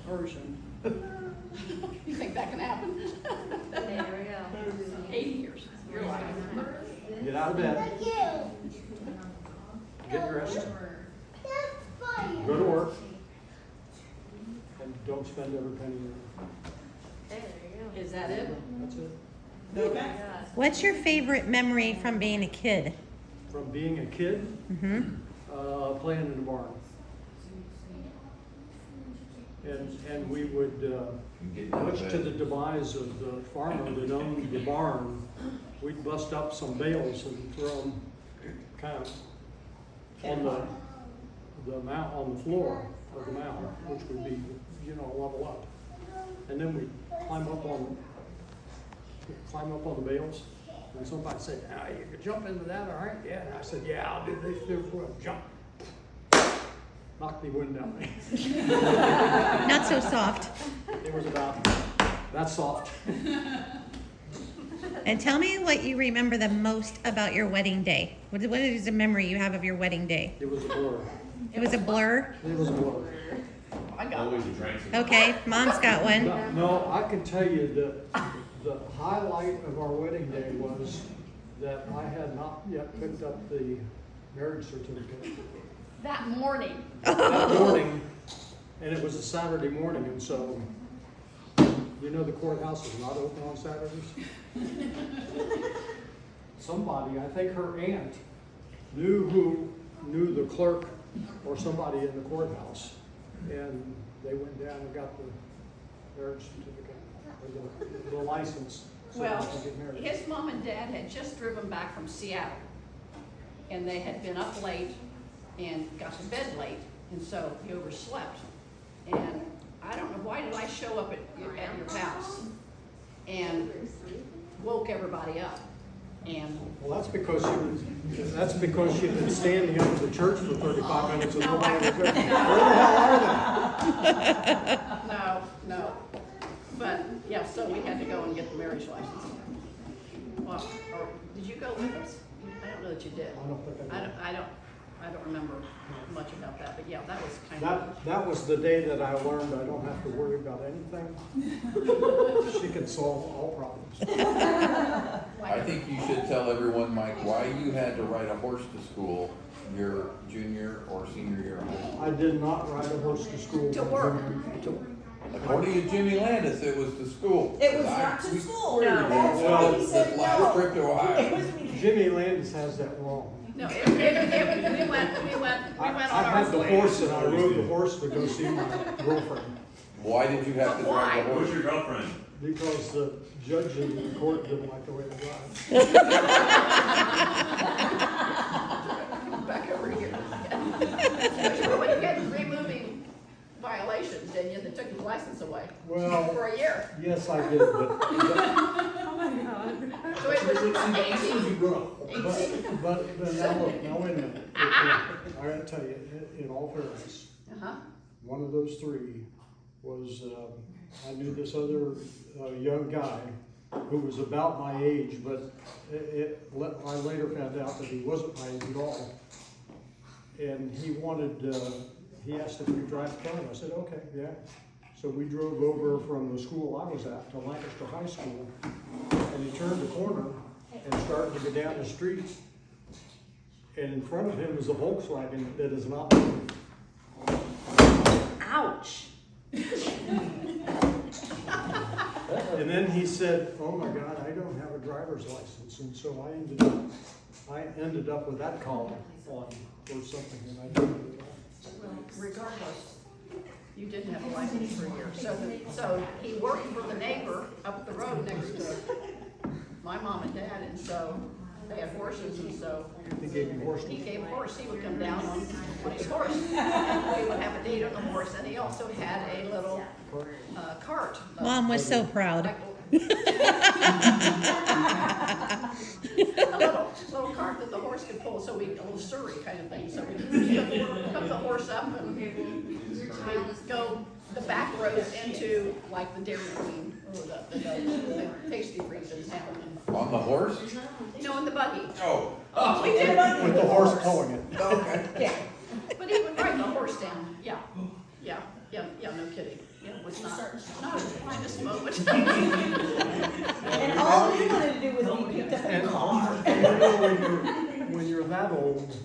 version. You think that can happen? There we go. 80 years. You're like, Get out of bed. Get dressed. Go to work. And don't spend every penny you earn. There you go. is that it? That's it. Oh my God. What's your favorite memory from being a kid? From being a kid, playing in the barn. And we would, much to the demise of the farmer that owned the barn, we'd bust up some bales and throw them kind of on on the floor of the mound, which would be, level up. And then we'd climb up on the bales. And somebody said, you could jump into that, all right? Yeah. And I said, yeah, I'll do this, jump. Knocked the wind out of me. Not so soft. It was about that soft. And tell me what you remember the most about your wedding day. What is the memory you have of your wedding day? It was a blur. It was a blur? It was a blur. I got Always one. a drink. Okay, Mom's got one. No, I can tell you that the highlight of our wedding day was that I had not yet picked up the marriage certificate. That morning. That morning, and it was a Saturday morning, and so, the courthouse is not open on Saturdays. Somebody, I think her aunt, knew the clerk or somebody in the courthouse, and they went down and got the marriage certificate, or the license, so Well, they could get married. his mom and dad had just driven back from Seattle, and they had been up late and got to bed late, and so he overslept. And I don't know, why did I show up at your house and woke everybody up? And Well, that's because you've been standing up at the church for 35 minutes and nobody was there. Where the hell are they? no. But, yeah, so we had to go and get the marriage license. Well, or did you go with us? I don't know that you did. I don't think I did. I don't remember much about that, but yeah, that was kind of. That was the day that I learned I don't have to worry about anything. She can solve all problems. I think you should tell everyone, Mike, why you had to ride a horse to school your junior or senior year of high school. I did not ride a horse to school. To work. According to Jimmy Landis, it was to school. It was not to school. No. That's Well, why he said This last no. trip to It Ohio. was Jimmy Landis has that wrong. No, we went I on our. had the horse and I rode the horse to go see my girlfriend. Why did you have to drive the Who's horse? your girlfriend? Because the judge in the court didn't like the way I drive. Back over here. When you get 3 moving violations, and you took his license away Well, for a year. yes, I did, but So it was 18. But now look, now wait a minute. I gotta tell you, in all fairness, Uh-huh. one of those 3 was, I knew this other young guy who was about my age, but I later found out that he wasn't my age at all. And he asked if we could drive the car, and I said, okay, yeah. So we drove over from the school I was at to Lancaster High School, and he turned the corner and started to go down the street. And in front of him was a Volkswagen that is not moving. Ouch. And then he said, oh my God, I don't have a driver's license. And so I ended up with that collar on or something, and I didn't. Well, regardless, you didn't have a license for a year. So he worked for the neighbor up the road next to my mom and dad, and so they had horses, and so He gave me horse. he gave horse. He would come down on his horse. We would have a date on the horse, and he also had a little cart. Mom was so proud. A little cart that the horse could pull, so a little surrey kind of thing. So we hook the horse up and we'd go the back roads into like the Dairy Queen or the Tasty Freeze in town. On the horse? No, in the buggy. Oh. We did. With the horse pulling it. Okay. Yeah. But he would ride the horse down. Yeah. Yeah, no kidding. Yeah, it was not the finest moment. And all you wanted to do was be picked up in a car. And you know, when you're that old,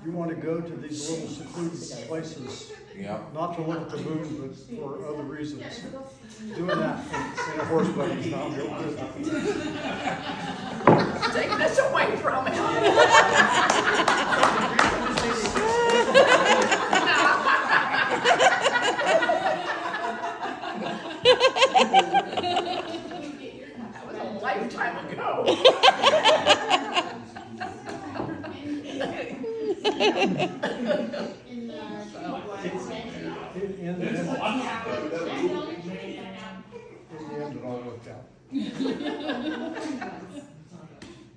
you want to go to these little secluded places, Yeah. not to look at the moon, but for other reasons. Doing that in a horse buggy is not real good. Take this away from him. That was a lifetime ago. In the end, it all worked out.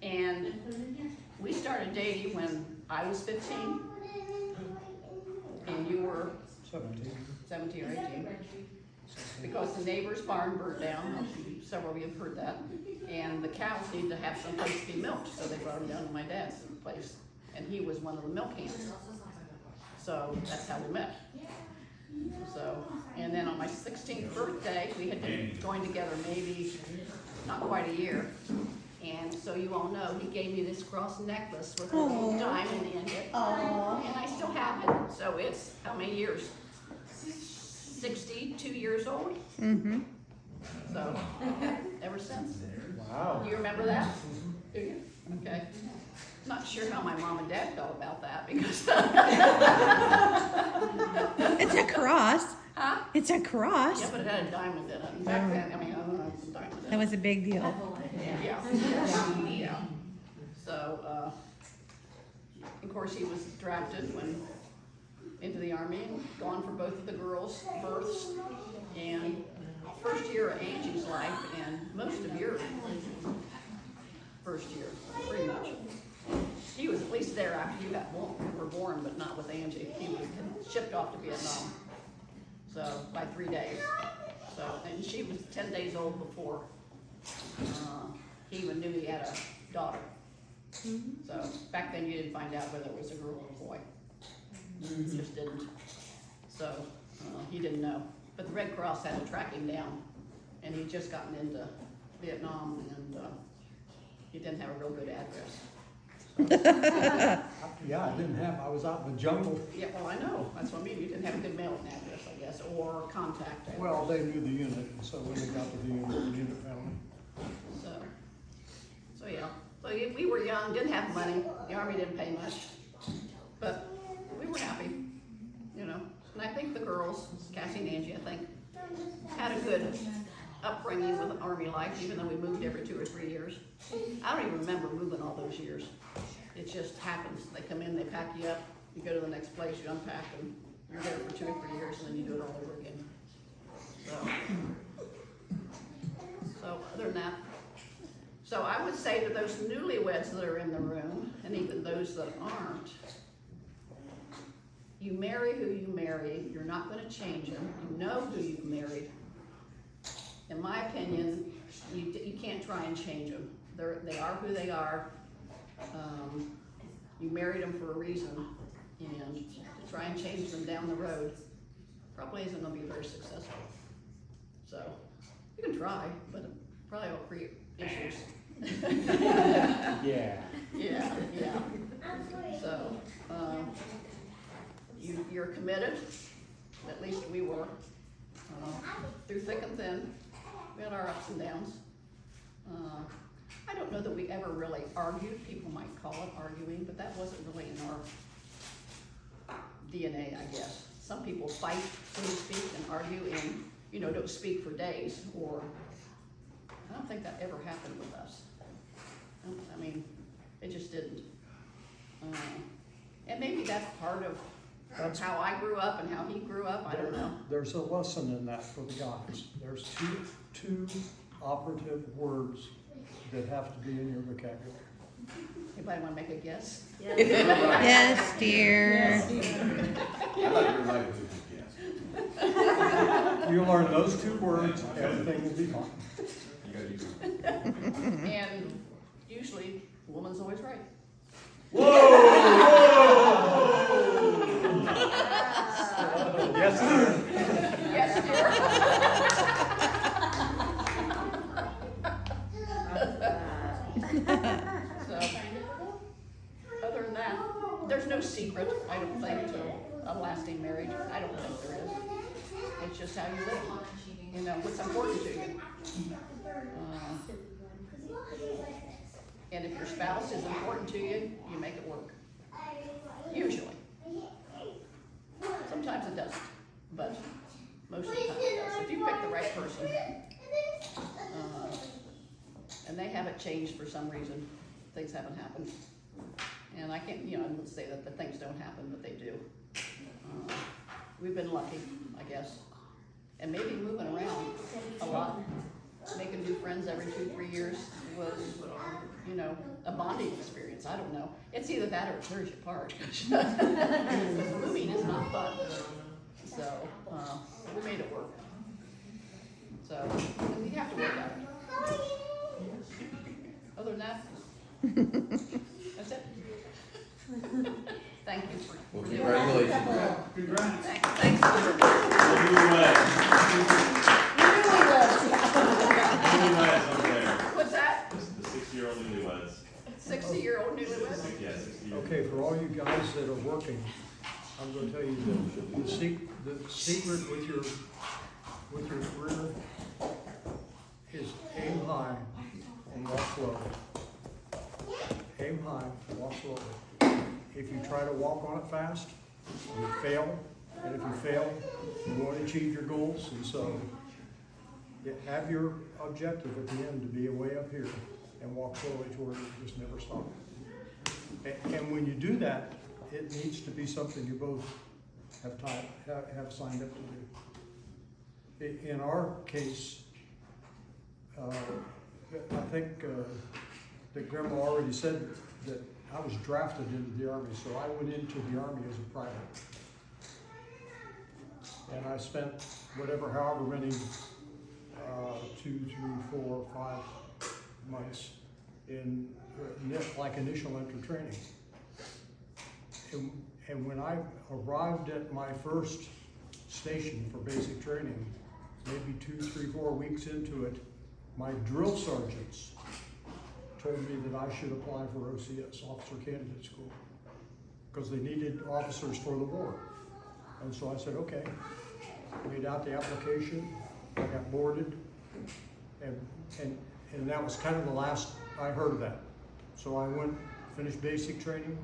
And we started dating when I was 15 and you were 17 or 18. Because the neighbor's barn burnt down, several of you have heard that, and the cows need to have some place to be milked, so they brought them down to my dad's place, and he was one of the milk hands. So that's how we met. So, and then on my 16th birthday, we had been going together maybe not quite a year, and so you all know he gave me this cross necklace with a little diamond in it, and I still have it. So it's how many years? 62 years old. Mm-hmm. So, ever since. Wow. Do you remember that? Do you? Okay. Not sure how my mom and dad felt about that because. It's a cross. Huh? It's a cross. Yeah, but it had a diamond in it. And back then, I mean, I don't know, it was a diamond in That it. was a big deal. Yeah. Yeah. So, of course, he was drafted into the Army and gone for both of the girls' births. And first year of Angie's life and most of your first year, pretty much. He was at least there after you were born, but not with Angie. He was shipped off to Vietnam. So, by 3 days. So, and she was 10 days old before he even knew he had a daughter. So, back then you didn't find out whether it was a girl or a boy. You just didn't. So, he didn't know. But the Red Cross had to track him down. And he'd just gotten into Vietnam and he didn't have a real good address. Yeah, I was out in the jungle. Yeah, well, I know. That's what I mean. You didn't have a good mailing address, I guess, or contact address. Well, they knew the unit, and so when they got to the unit found me. So yeah. So we were young, didn't have money. The Army didn't pay much, but we were happy, you know. And I think the girls, Cassie and Angie, I think, had a good upbringing with Army life, even though we moved every 2 or 3 years. I don't even remember moving all those years. It just happens. They come in, they pack you up, you go to the next place, you unpack them, you're there for 2 or 3 years, and then you do it all over again. So other than that, so I would say to those newlyweds that are in the room, and even those that aren't, you marry who you marry. You're not going to change them. You know who you've married. In my opinion, you can't try and change them. They are who they are. You married them for a reason, and to try and change them down the road probably isn't going to be very successful. So you can try, but it probably will create issues. Yeah. Yeah. So you're committed. At least we were. Through thick and thin, we had our ups and downs. I don't know that we ever really argued. People might call it arguing, but that wasn't really in our DNA, I guess. Some people fight, so to speak, and argue and, don't speak for days, or I don't think that ever happened with us. I mean, it just didn't. And maybe that's part of how I grew up and how he grew up, I don't know. There's a lesson in that for the guys. There's two operative words that have to be in your vocabulary. Anybody want to make a guess? Yes, dear. I thought your life was a good guess. You learn those 2 words, everything will be fine. You gotta do it. And usually, the woman's always right. Yes, sir. it's just how you live, you know, what's important to you. And if your spouse is important to you, you make it work. Usually. Sometimes it doesn't, but most of the time it does. If you pick the right person, and they haven't changed for some reason, things haven't happened. And I can't, you know, I wouldn't say that the things don't happen, but they do. We've been lucky, I guess. And maybe moving around a lot, making new friends every 2-3 years was, you know, a bonding experience. I don't know. It's either that or it tears you apart. Because moving is not fun. So, we made it work. So, you have to work at it. Other than that, that's it. Thank you for. Well, congratulations. Congrats. Thanks. Newlyweds over there. What's that? The 60-year-old newlyweds. 60-year-old newlyweds? Yeah, 60-year-old. Okay, for all you guys that are working, I'm gonna tell you the secret with your career is aim high and walk slow. Aim high, walk slow. If you try to walk on it fast, you fail, and if you fail, you won't achieve your goals, and so you have your objective at the end to be way up here and walk slowly toward it, just never stop. And when you do that, it needs to be something you both have signed up to do. In our case, I think that Grandma already said that I was drafted into the Army, so I went into the Army as a private. And I spent however many, 2, 3, 4, 5 months in like initial entry training. And when I arrived at my first station for basic training, maybe 2, 3, 4 weeks into it, my drill sergeants told me that I should apply for OCS, Officer Candidate School, because they needed officers for the war. And so I said, okay, made out the application, I got boarded, and that was kind of the last I heard of that. So I went, finished basic training,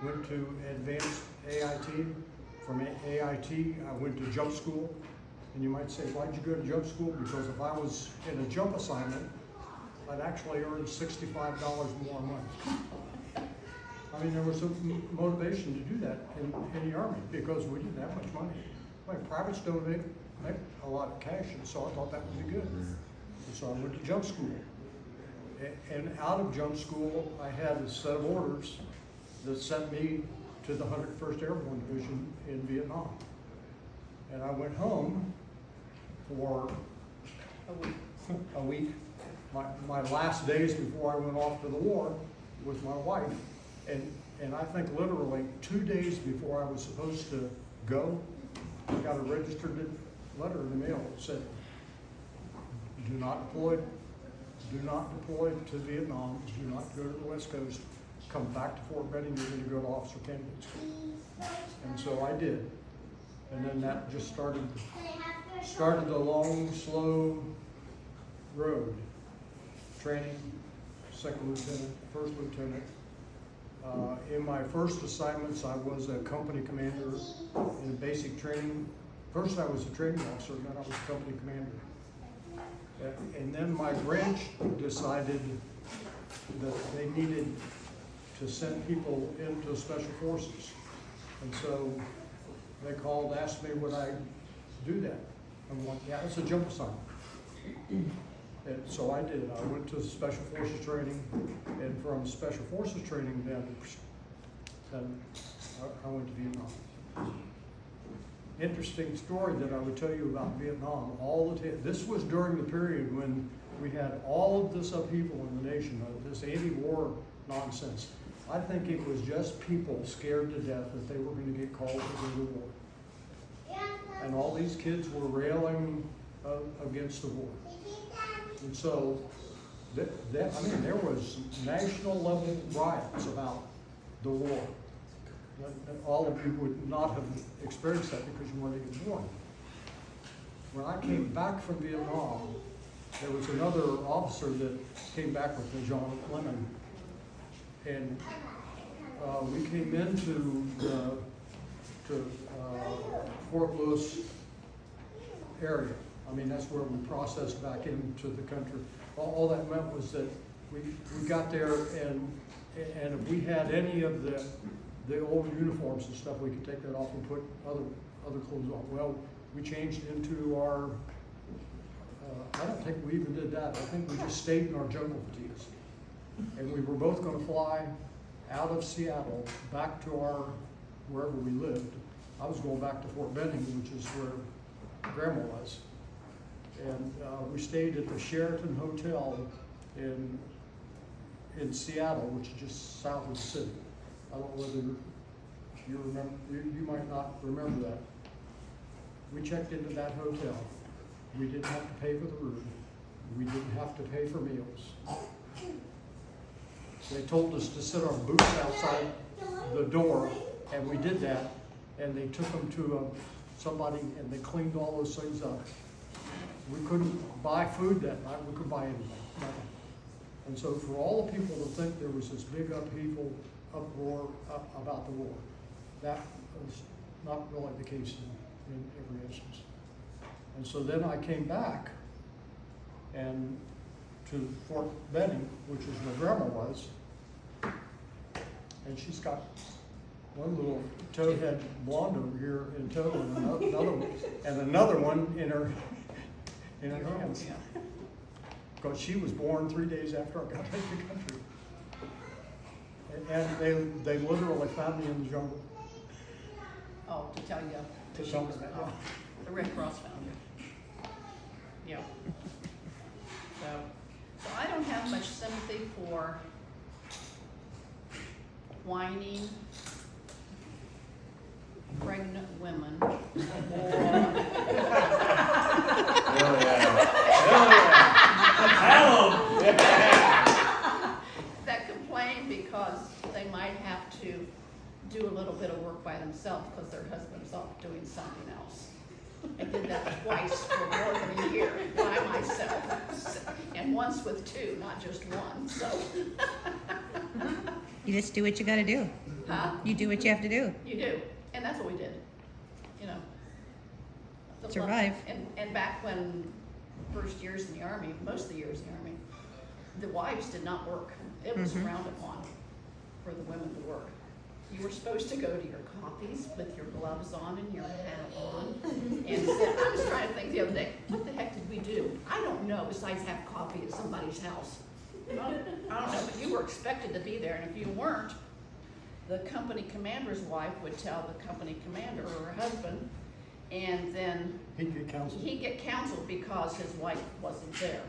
went to advanced AIT. From AIT, I went to jump school. And you might say, why'd you go to jump school? Because if I was in a jump assignment, I'd actually earn $65 more a month. I mean, there was some motivation to do that in the Army because we didn't have much money. Like privates don't make a lot of cash, and so I thought that would be good. And so I went to jump school. And out of jump school, I had a set of orders that sent me to the 101st Airborne Division in Vietnam. And I went home for a week. My last days before I went off to the war with my wife, and I think literally 2 days before I was supposed to go, I got a registered letter in the mail that said, do not deploy to Vietnam, do not go to the West Coast, come back to Fort Benning, you're going to go to Officer Candidate School. And so I did. And then that just started the long, slow road. Training, second lieutenant, first lieutenant. In my first assignments, I was a company commander in basic training. First I was a training officer, then I was a company commander. And then my branch decided that they needed to send people into special forces. And so they called, asked me would I do that. I'm like, yeah, it's a jump assignment. And so I did. I went to special forces training, and from special forces training then I went to Vietnam. Interesting story that I would tell you about Vietnam. This was during the period when we had all of this upheaval in the nation, this anti-war nonsense. I think it was just people scared to death that they were going to get called to go to war. And all these kids were railing against the war. And so, there was national level riots about the war. All of you would not have experienced that because you weren't even born. when I came back from Vietnam, there was another officer that came back with me, John Lemon. And we came into Fort Lewis area. I mean, that's where we processed back into the country. All that meant was that we got there, and if we had any of the old uniforms and stuff, we could take that off and put other clothes on. Well, we changed into our, I don't think we even did that. I think we just stayed in our jungle fatigues. And we were both gonna fly out of Seattle back to wherever we lived. I was going back to Fort Benning, which is where Grandma was. And we stayed at the Sheraton Hotel in Seattle, which is just south of the city. I don't know whether you remember, you might not remember that. We checked into that hotel. We didn't have to pay for the room. We didn't have to pay for meals. They told us to sit our boots outside the door, and we did that. And they took them to somebody, and they cleaned all those things up. We couldn't buy food that night. We could buy anything, nothing. And so for all the people to think there was this big uproar about the war, that was not really the case in every instance. And so then I came back and to Fort Benning, which is where Grandma was, and she's got one little towhead blonde over here in tow, and another one in her hands. Because she was born 3 days after I got back to the country. And they literally found me in the jungle. Oh, to tell you. To tell me that, yeah. The Red Cross found you. Yeah. So I don't have much sympathy for whining pregnant women. That complain because they might have to do a little bit of work by themselves because their husband's off doing something else. I did that twice for more than a year by myself, and once with two, not just one, so. You just do what you gotta do. Huh? You do what you have to do. You do, and that's what we did, you know. Survive. And back when first years in the Army, most of the years in the Army, the wives did not work. It was frowned upon for the women to work. You were supposed to go to your coffees with your gloves on and your hat on. And I was trying to think the other day, what the heck did we do? I don't know, besides have coffee at somebody's house. Well, I don't know, but you were expected to be there, and if you weren't, the company commander's wife would tell the company commander or her husband, and then He'd get counseled. he'd get counseled because his wife wasn't there.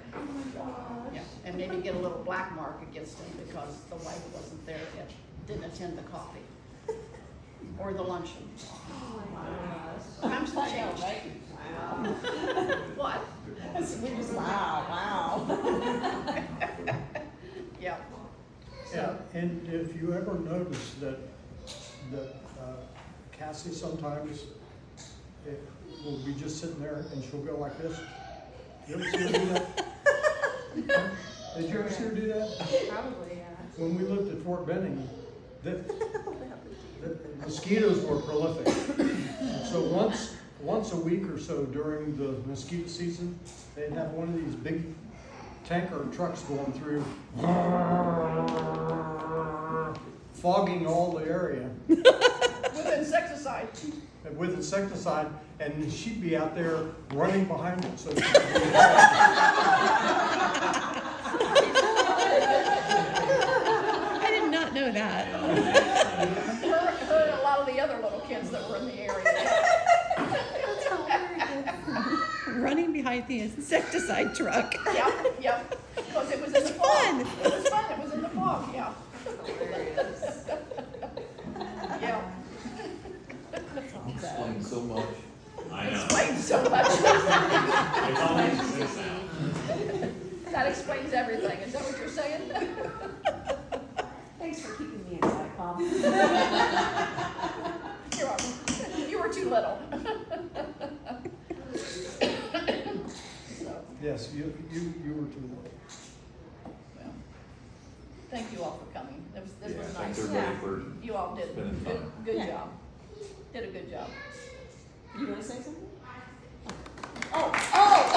Yeah, and maybe get a little black mark against him because the wife wasn't there and didn't attend the coffee or the luncheon. Times have changed. What? We just, wow. Yeah. So, And if you ever notice that Cassie sometimes will be just sitting there and she'll go like this. You ever see her do that? Did you ever see her do that? Probably, yeah. When we lived at Fort Benning, the mosquitoes were prolific. So once a week or so during the mosquito season, they'd have one of these big tanker trucks going through, fogging all the area with insecticide. and she'd be out there running behind it. So I did not know that. Her and a lot of the other little kids that were in the area. Running behind the insecticide truck. Yep, because it was in That's the fog. fun. It was fun, it was in the fog, yeah. Yeah, Explains so much. I know. explains so much. It's all makes sense now. That explains everything, is that what you're saying? Thanks for keeping me inside, Mom. You're welcome. You were too little. Yes, you were too late. Well, thank you all for coming. This Yeah, was thanks nice. everybody Yeah. for You all did spending time. good Yeah. job. Did a good job. You wanna say something? Oh,